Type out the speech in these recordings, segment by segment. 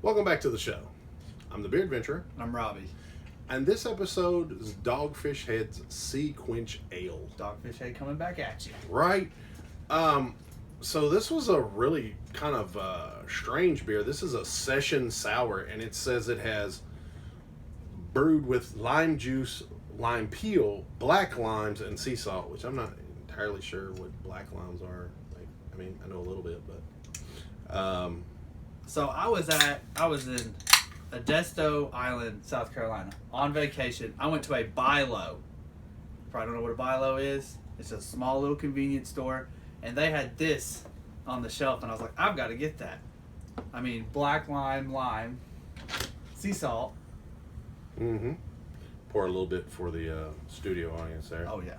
Welcome back to the show. I'm the Beer Adventurer, I'm Robbie. and this episode is Dogfish Head's SeaQuench Ale. Dogfish Ale coming back at you. Right? So this was a really kind of strange beer. This is a session sour, and it says it has brewed with lime juice, lime peel, black limes, and sea salt, which I'm not entirely sure what black limes are. I know a little bit, but... So I was in Modesto Island, South Carolina, on vacation. I went to a Bilo. Probably don't know what a Bilo is. It's a small little convenience store, and they had this on the shelf, and I was like, I've got to get that. I mean, black lime, sea salt. Mm-hmm. Pour a little bit for the studio audience there. Oh yeah.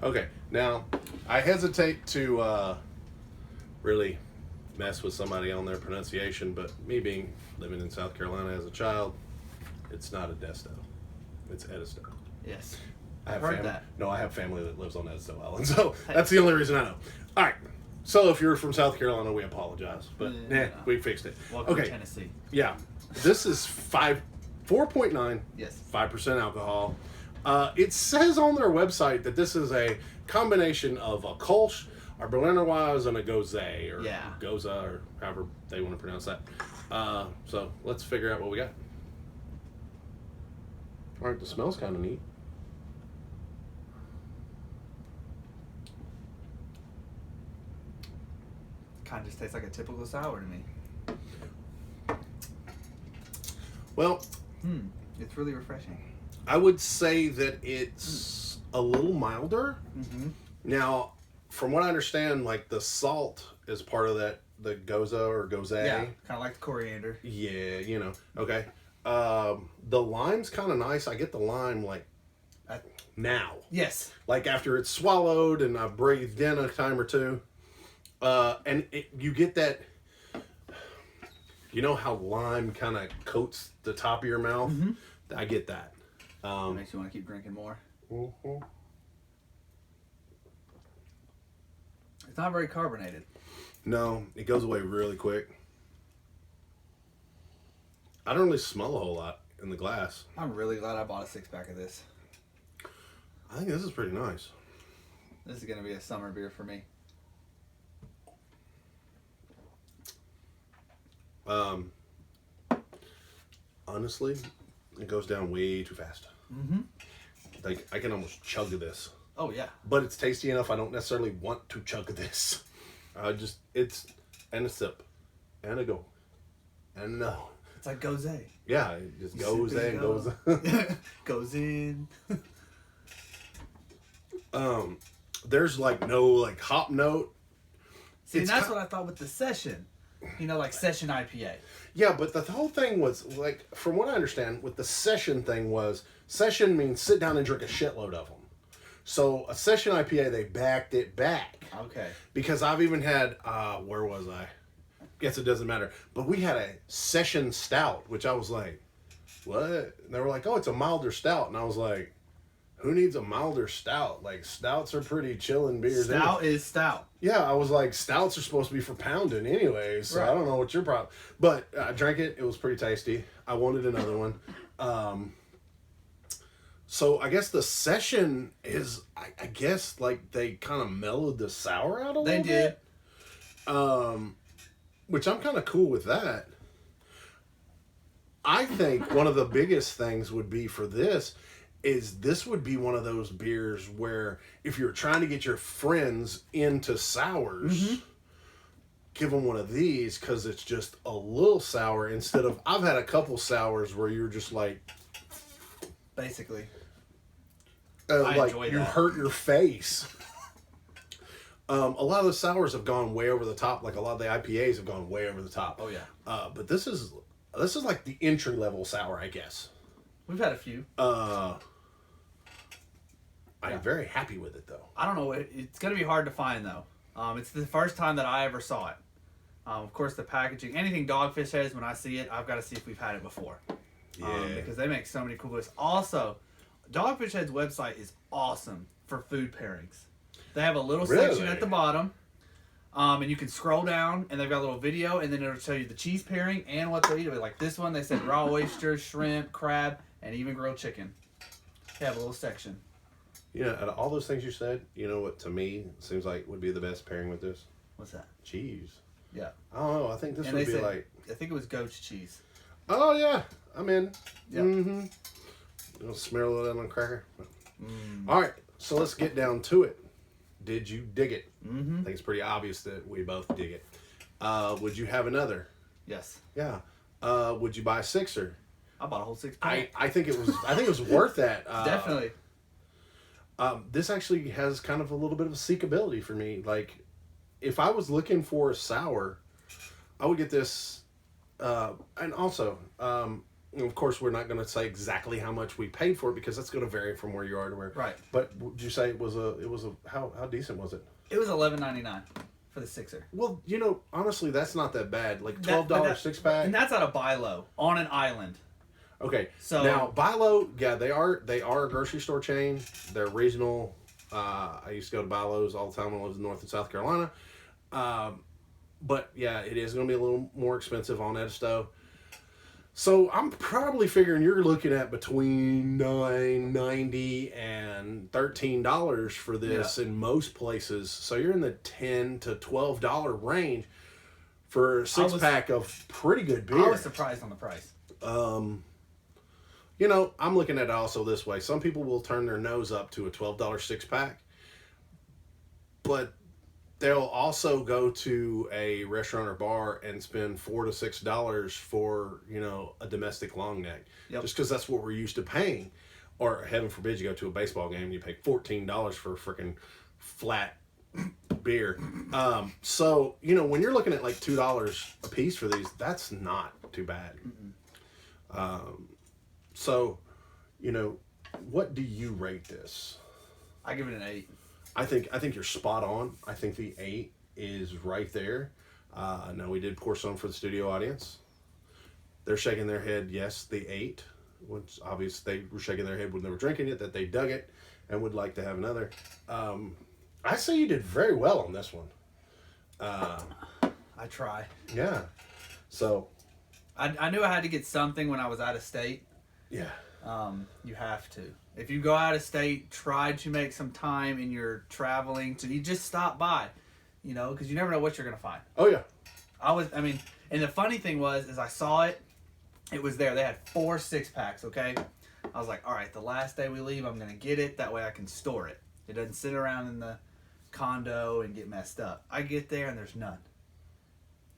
Okay, now I hesitate to really mess with somebody on their pronunciation, but me living in South Carolina as a child, it's not Modesto, it's Edisto. Yes. I have heard that. No, I have family that lives on Edisto Island, so that's the only reason I know. All right, so if you're from South Carolina, we apologize, but we fixed it. Welcome okay. to Tennessee. Yeah, this is 4.9. Yes. 5% alcohol. It says on their website that this is a combination of a Kölsch, a Berliner Weiss, and a Gose, or Gose, or however they want to pronounce that. So let's figure out what we got. All right, the smell's kind of neat. Kind of just tastes like a typical sour to me. Well, It's really refreshing. I would say that it's a little milder. Mm-hmm. Now, from what I understand, like the salt is part of that, the Gose or Gose. Yeah, kind of like the coriander. Yeah, okay. The lime's kind of nice. I get the lime like now. Yes. Like after it's swallowed and I've breathed in a time or two. And you get that, you know how lime kind of coats the top of your mouth? Mm-hmm. I get that. Makes you want to keep drinking more. Mm-hmm. It's not very carbonated. No, it goes away really quick. I don't really smell a whole lot in the glass. I'm really glad I bought a 6-pack of this. I think this is pretty nice. This is going to be a summer beer for me. Honestly, it goes down way too fast. Mm-hmm. Like, I can almost chug this. Oh, yeah. But it's tasty enough, I don't necessarily want to chug this. It's, and a sip, and a go, and no. It's like Gose. Yeah, it just goes in, goes Goes in. There's like no like hop note. See, and that's what I thought with the session. You know, like session IPA. Yeah, but the whole thing was, like, from what I understand, with the session thing was, session means sit down and drink a shitload of them. So, a session IPA, they backed it back. Okay. Because I've even had, where was I? Guess it doesn't matter. But we had a session stout, which I was like, what? And they were like, oh, it's a milder stout. And I was like, who needs a milder stout? Like, stouts are pretty chilling beers. Stout is stout. Yeah, I was like, stouts are supposed to be for pounding anyway, so right. I don't know what your problem. But I drank it. It was pretty tasty. I wanted another one. So I guess the session is, I guess, like, they kind of mellowed the sour out a little bit. They did. Which I'm kind of cool with that. I think one of the biggest things would be for this would be one of those beers where if you're trying to get your friends into sours, give them one of these because it's just a little sour instead of, I've had a couple sours where you're just like, basically, like you hurt your face. A lot of the sours have gone way over the top. Like a lot of the IPAs have gone way over the top. Oh yeah. But this is like the entry level sour, I guess. We've had a few. I'm very happy with it, though. I don't know. It's going to be hard to find, though. It's the first time that I ever saw it. Of course, the packaging, anything Dogfish has, when I see it, I've got to see if we've had it before. Yeah. Because they make so many cool beers. Also, Dogfish Head's website is awesome for food pairings. They have a little section at the bottom And you can scroll down, and they've got a little video, and then it'll tell you the cheese pairing and what they're eating. Like this one, they said raw oysters, shrimp, crab, and even grilled chicken. They have a little section. You know, out of all those things you said, you know what to me seems like would be the best pairing with this? What's that? Cheese. Yeah. I don't know. I think this And would they be said, like. I think it was goat's cheese. Oh yeah, I'm in. Yep. Mm-hmm. You'll smear a little on a cracker. All right, so let's get down to it. Did you dig it? Mm-hmm. I think it's pretty obvious that we both dig it. Would you have another? Yes. Yeah. Would you buy a sixer? I bought a whole 6-pack. I think it was worth that. Definitely. This actually has kind of a little bit of a seekability for me. Like, if I was looking for a sour, I would get this. And also, of course, we're not going to say exactly how much we paid for it because that's going to vary from where you are to where. Right. But would you say it was a how decent was it? It was $11.99 for the sixer. Well, you know, honestly, that's not that bad. Like $12 6-pack. And that's out of Buy Low on an island. Okay. So now, Buy Low, yeah, they are a grocery store chain. They're regional. I used to go to Buy Lows all the time when I was in North and South Carolina. But yeah, it is going to be a little more expensive on Edisto. So I'm probably figuring you're looking at between $9.90 and $13 for this in most places. So you're in the $10 to $12 range for a 6-pack of pretty good beer. I was surprised on the price. You know, I'm looking at it also this way. Some people will turn their nose up to a $12 6-pack, but they'll also go to a restaurant or bar and spend $4 to $6 for, you know, a domestic long neck. Yep. Just because that's what we're used to paying. Or heaven forbid you go to a baseball game and you pay $14 for a freaking flat beer. So, you know, when you're looking at like $2 a piece for these, that's not too bad. So, you know, what do you rate this? I give it an 8. I think you're spot on. I think the 8 is right there. Now we did pour some for the studio audience. They're shaking their head, yes, the 8. Which obvious they were shaking their head when they were drinking it, that they dug it and would like to have another. I say you did very well on this one. I try. Yeah. So. I knew I had to get something when I was out of state. Yeah. You have to. If you go out of state, try to make some time in your traveling to you just stop by, you know, because you never know what you're gonna find. Oh yeah. And the funny thing was, I saw it. It was there. They had 4 6-packs. Okay. I was like, all right, the last day we leave, I'm gonna get it. That way I can store it. It doesn't sit around in the condo and get messed up. I get there and there's none.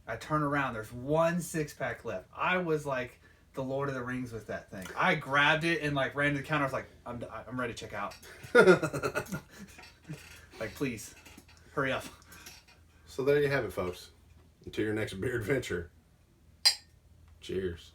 I turn around. There's 1 6-pack left. I was like the Lord of the Rings with that thing. I grabbed it and like ran to the counter. I was like, I'm ready to check out. Like, please, hurry up. So there you have it, folks. Until your next beer adventure. Cheers.